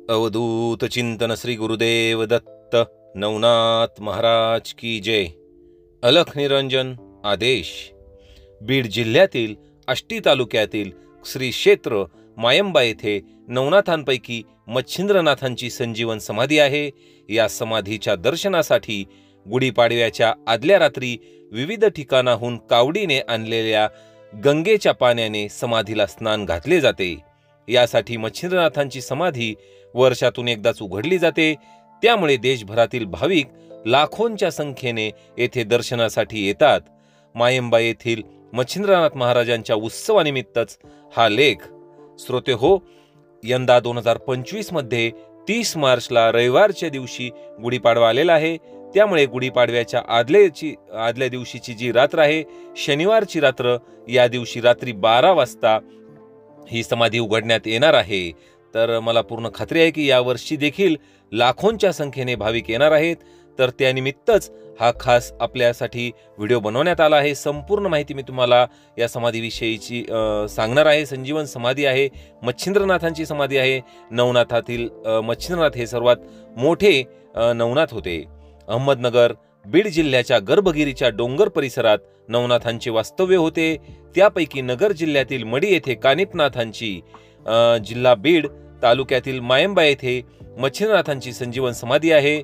अवधूत चिंतन श्री गुरुदेव दत्त नवनाथ महाराज की जय। अलख निरंजन आदेश। बीड जिल्ह्यातील आष्टी तालुक्यातील श्री क्षेत्र मायंबा येथे नवनाथांपैकी मच्छिंद्रनाथांची संजीवन समाधी आहे। या समाधीच्या दर्शनासाठी गुढीपाडव्याच्या आदल्या रात्री विविध ठिकाणाहून कावडीने आणलेल्या गंगेच्या पाण्याने समाधीला स्नान घातले जाते। यासाठी मच्छिंद्रनाथांची समाधी वर्षातून एकदाच उघडली जाते। त्यामुळे देशभरातील भाविक लाखोंच्या संख्येने येथे दर्शनासाठी येतात। मायंबा येथील मच्छिंद्रनाथ महाराजांच्या उत्सवानिमित्तच हा लेख। श्रोते हो, यंदा 2025 मध्ये 30 मार्चला रविवारच्या दिवशी गुढीपाडवा आलेला आहे। त्यामुळे गुढीपाडव्याच्या आदल्या दिवशीची जी रात्र आहे, शनिवारची रात्र, या दिवशी रात्री 12 वाजता ही समाधी उघडण्यात येणार आहे। तर मला पूर्ण खात्री आहे की यावर्षी देखील लाखोंच्या संख्येने भाविक येणार आहेत। तर त्यानिमित्तच हा खास आपल्यासाठी व्हिडिओ बनवण्यात आला आहे। संपूर्ण माहिती मी तुम्हाला या समाधीविषयीची सांगणार आहे। संजीवन समाधी आहे, मच्छिंद्रनाथांची समाधी आहे। नवनाथातील मच्छिंद्रनाथ हे सर्वात मोठे नवनाथ होते। अहमदनगर बीड जिल्ह्याच्या गर्भगिरीच्या डोंगर परिसरात नवनाथांचे वास्तव्य होते। त्यापैकी नगर जिल्ह्यातील मडी येथे कानिपनाथांची, जिल्हा बीड तालुक्यातील मायंबा येथे मच्छिंद्रनाथांची संजीवन समाधी आहे।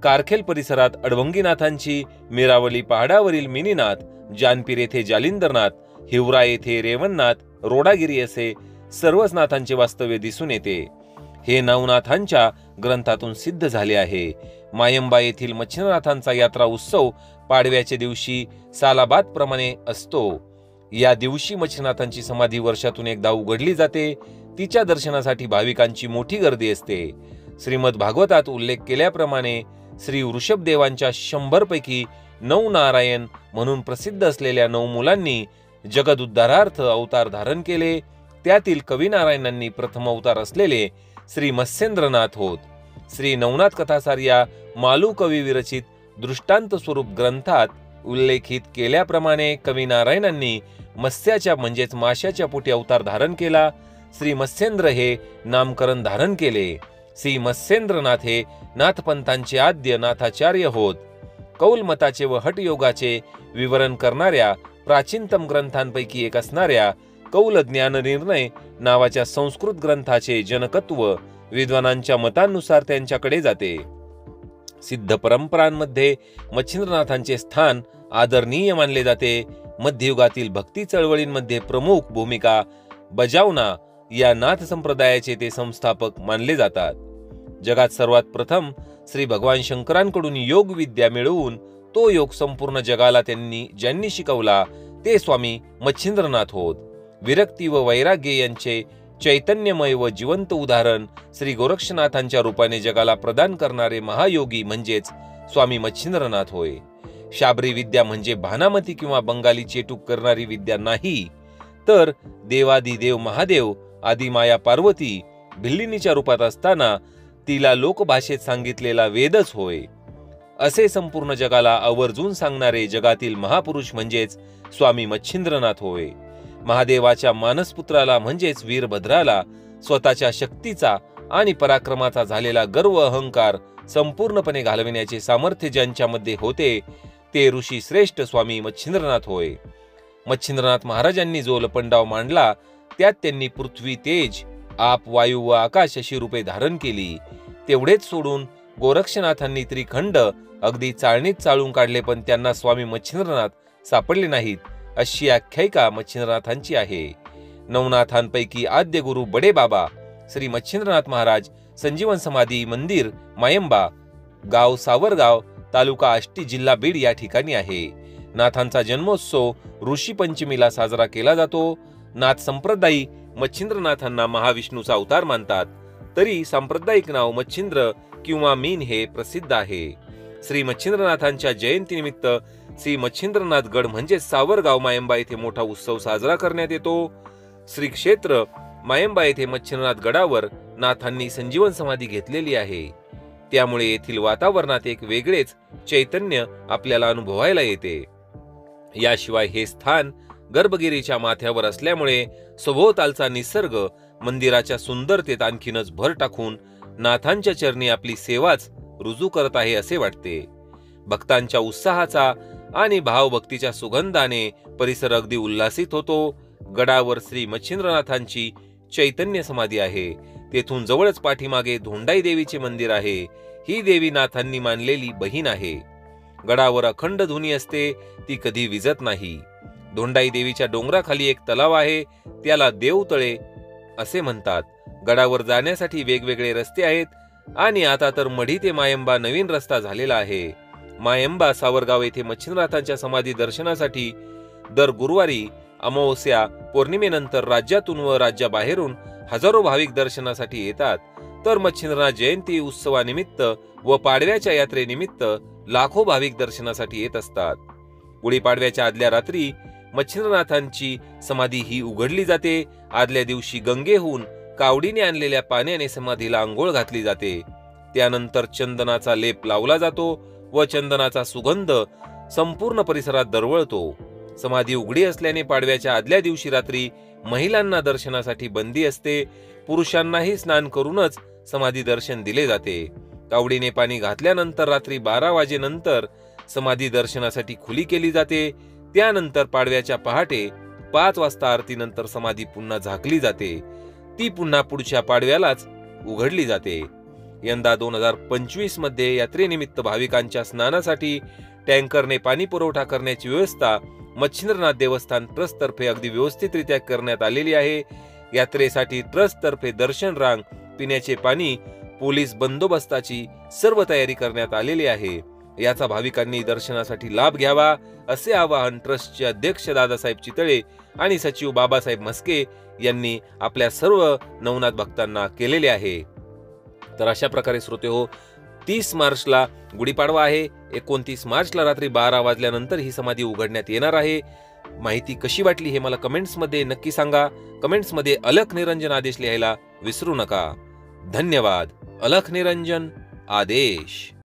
कारखेल परिसरात अडभंगीनाथांची, मिरावली पहाडावरील मिनीनाथ, जानपीर येथे जालिंदरनाथ, हिवरा येथे रेवणनाथ, रोडागिरी असे सर्वच नाथांचे वास्तव्य दिसून येते। हे नवनाथांच्या ग्रंथातून सिद्ध झाले आहे। मायंबा येथील मच्छिंद्रनाथांचा यात्रा उत्सव पाडव्याच्या दिवशी सालाबाद प्रमाणे असतो। या दिवशी मच्छिंद्रनाथांची समाधी वर्षातून एकदा उघडली जाते। तिच्या दर्शनासाठी भाविकांची मोठी गर्दी असते। श्रीमद भागवतात उल्लेख केल्याप्रमाणे श्री वृषभदेवांच्या 100 पैकी 9 नारायण म्हणून प्रसिद्ध असलेल्या 9 मुलांनी जगद उद्धारार्थ अवतार धारण केले। त्यातील कविनारायणांनी प्रथम अवतार असलेले श्री मत्स्येंद्रनाथ होत। श्री नवनाथ कथासार या मालू कवी विरचित दृष्टांत स्वरूप ग्रंथात उल्लेखित केल्याप्रमाणे कविनारायणांनी मत्स्याच्या म्हणजेच माशाच्या पोटी अवतार धारण केला। श्री मत्स्येंद्र हे नामकरण धारण केले। श्री मत्स्येंद्रनाथ हे नाथपंथांचे आद्य नाथाचार्य होत। कौल मताचे व हट योगाचे विवरण करणाऱ्या प्राचीनतम ग्रंथांपैकी एक असणाऱ्या कौल ज्ञान निर्णय नावाच्या संस्कृत ग्रंथाचे जनकत्व विद्वानांच्या मतानुसार त्यांच्याकडे जाते। सिद्ध परंपरांमध्ये मच्छिंद्रनाथांचे स्थान आदरणीय मानले जाते। मध्ययुगातील भक्ती चळवळींमध्ये प्रमुख भूमिका बजावणा या नाथ संप्रदायाचे ते संस्थापक मानले जातात। जगात सर्वात प्रथम श्री भगवान शंकरांकडून योग विद्या मिळवून तो योग संपूर्ण जगाला ज्यांनी शिकवला ते स्वामी मच्छिंद्रनाथ होत। विरक्ती व वैराग्य यांचे चैतन्यमय व जिवंत उदाहरण श्री गोरक्षनाथांच्या रूपाने जगाला प्रदान करणारे महायोगी म्हणजेच स्वामी मच्छिंद्रनाथ होय। शाबरी विद्या म्हणजे भानामती किंवा बंगाली चेटूक करणारी विद्या नाही, तर देवादिदेव महादेव आदी माया पार्वती भिल्लिनीच्या रूपात असताना तिला लोकभाषेत सांगितलेला वेदच होय। असे संपूर्ण जगाला आवर्जून सांगणारे जगातील महापुरुष म्हणजेच स्वामी मच्छिंद्रनाथ होय। महादेवाच्या मानसपुत्राला म्हणजेच वीरभद्राला स्वतःच्या शक्तीचा आणि पराक्रमाचा झालेला गर्व अहंकार संपूर्णपणे घालविण्याचे सामर्थ्य ज्यांच्यामध्ये होते ते ऋषी श्रेष्ठ स्वामी मच्छिंद्रनाथ होय। मच्छिंद्रनाथ महाराजांनी जो लपंडाव मांडला त्यात त्यांनी पृथ्वी, तेज, आप, वायू व आकाश अशी रूपे धारण केली। तेवढेच सोडून गोरक्षनाथांनी त्रिखंड अगदी चाळणीत चाळून काढले, पण त्यांना स्वामी मच्छिंद्रनाथ सापडले नाहीत अशी आख्यायिका मच्छिंद्रनाथांची आहे। नवनाथांपैकी आद्य गुरु बडे बाबा श्री मच्छिंद्रनाथ महाराज संजीवन समाधी मंदिर मायंबा, गाव सावरगाव, तालुका आष्टी, जिल्हा बीड या ठिकाणी आहे। नाथांचा जन्मोत्सव ऋषी पंचमीला साजरा केला जातो। नाथ संप्रदायी मच्छिंद्रनाथांना महाविष्णूचा अवतार मानतात, तरी सांप्रदायिक नाव मच्छिंद्र किंवा मीन हे प्रसिद्ध आहे। श्री मच्छिंद्रनाथांच्या जयंतीनिमित्त श्री मच्छिंद्रनाथ गड म्हणजे सावरगाव मायंबा येथे मोठा उत्सव साजरा करण्यात येतो। श्री क्षेत्र मायंबा येथे मच्छिंद्रनाथ गडावर नाथांनी संजीवन समाधी घेतलेली आहे। त्यामुळे येथील वातावरणात एक वेगळेच चैतन्य आपल्याला अनुभवायला येते। याशिवाय हे स्थान गर्भगिरीच्या माथ्यावर असल्यामुळे सभोवतालचा निसर्ग मंदिराच्या सुंदरतेत आणखीनच भर टाकून नाथांच्या चरणी आपली सेवाच रुजू करत आहे असे वाटते. भक्तांच्या उत्साहाचा आणि भावभक्तीच्या सुगंधाने परिसर अगदी उल्हासित होतो. गडावर श्री मच्छिंद्रनाथांची चैतन्य समाधी आहे. तेथून जवळच पाठीमागे धोंडाई देवीचे मंदिर आहे. ही देवी नाथांनी मानलेली बहीण आहे. गडावर अखंड धुनी असते, ती कधी विझत नाही. धोंडाई देवीच्या डोंगराखाली एक तलाव आहे, त्याला देवतळे असे म्हणतात. गडावर जाण्यासाठी वेगवेगळे रस्ते आहेत आणि आता तर मढी ते मायंबा नवीन रस्ता झालेला आहे. मायंबा सावरगाव येथे मच्छिंद्रनाथांच्या समाधी दर्शनासाठी दर गुरुवारी अमावस्या पौर्णिमेनंतर राज्यातून व राज्याबाहेरून हजारो भाविक दर्शनासाठी येतात. तर मच्छिंद्रनाथ जयंती उत्सवानिमित्त व पाडव्याच्या यात्रेनिमित्त लाखो भाविक दर्शनासाठी येत असतात. गुढीपाडव्याच्या आदल्या रात्री मच्छिंद्रनाथांची समाधी ही उघडली जाते. आदल्या दिवशी गंगेहून कावडीने आणलेल्या पाण्याने समाधीला अंघोळ घातली जाते. त्यानंतर चंदनाचा लेप लावला जातो व चंदनाचा सुगंध संपूर्ण परिसरात दरवळतो. समाधी उघडी असल्याने पाडव्याच्या आदल्या दिवशी रात्री महिलांना दर्शनासाठी बंदी असते. पुरुषांनाही स्नान करूनच समाधी दर्शन दिले जाते. कावडीने पाणी घातल्यानंतर रात्री 12 वाजेनंतर समाधी दर्शनासाठी खुली केली जाते. त्यानंतर पाडव्याच्या पहाटे 5 वाजता आरतीनंतर समाधी पुन्हा झाकली जाते. ती पुन्हा पुढच्या पाडव्यालाच उघडली जाते. यंदा 2025 मध्ये यात्रेनिमित्त भाविकांच्या स्नानासाठी टँकरने पाणी पुरवठा करण्याची व्यवस्था मच्छिंद्रनाथ देवस्थान ट्रस्ट तर्फे अगदी व्यवस्थितरित्या करण्यात आलेली आहे. यात्रेसाठी ट्रस्ट तर्फे दर्शन रांग, पिण्याचे पाणी, पोलीस बंदोबस्ताची सर्व तयारी करण्यात आलेली आहे. याचा भाविकांनी दर्शनासाठी लाभ घ्यावा असे आवाहन ट्रस्टचे अध्यक्ष दादासाहेब चितळे आणि सचिव बाबासाहेब म्हस्के यांनी आपल्या सर्व नवनाथ भक्तांना केलेले आहे. तर अशा प्रकारे श्रोतेहो, 30 मार्चला गुढीपाडवा आहे. 29 मार्चला रात्री 12 वाजल्यानंतर ही समाधी उघडण्यात येणार आहे. माहिती कशी वाटली हे मला कमेंट्समध्ये नक्की सांगा. कमेंट्समध्ये अलख निरंजन आदेश लिहायला विसरू नका. धन्यवाद. अलख निरंजन आदेश.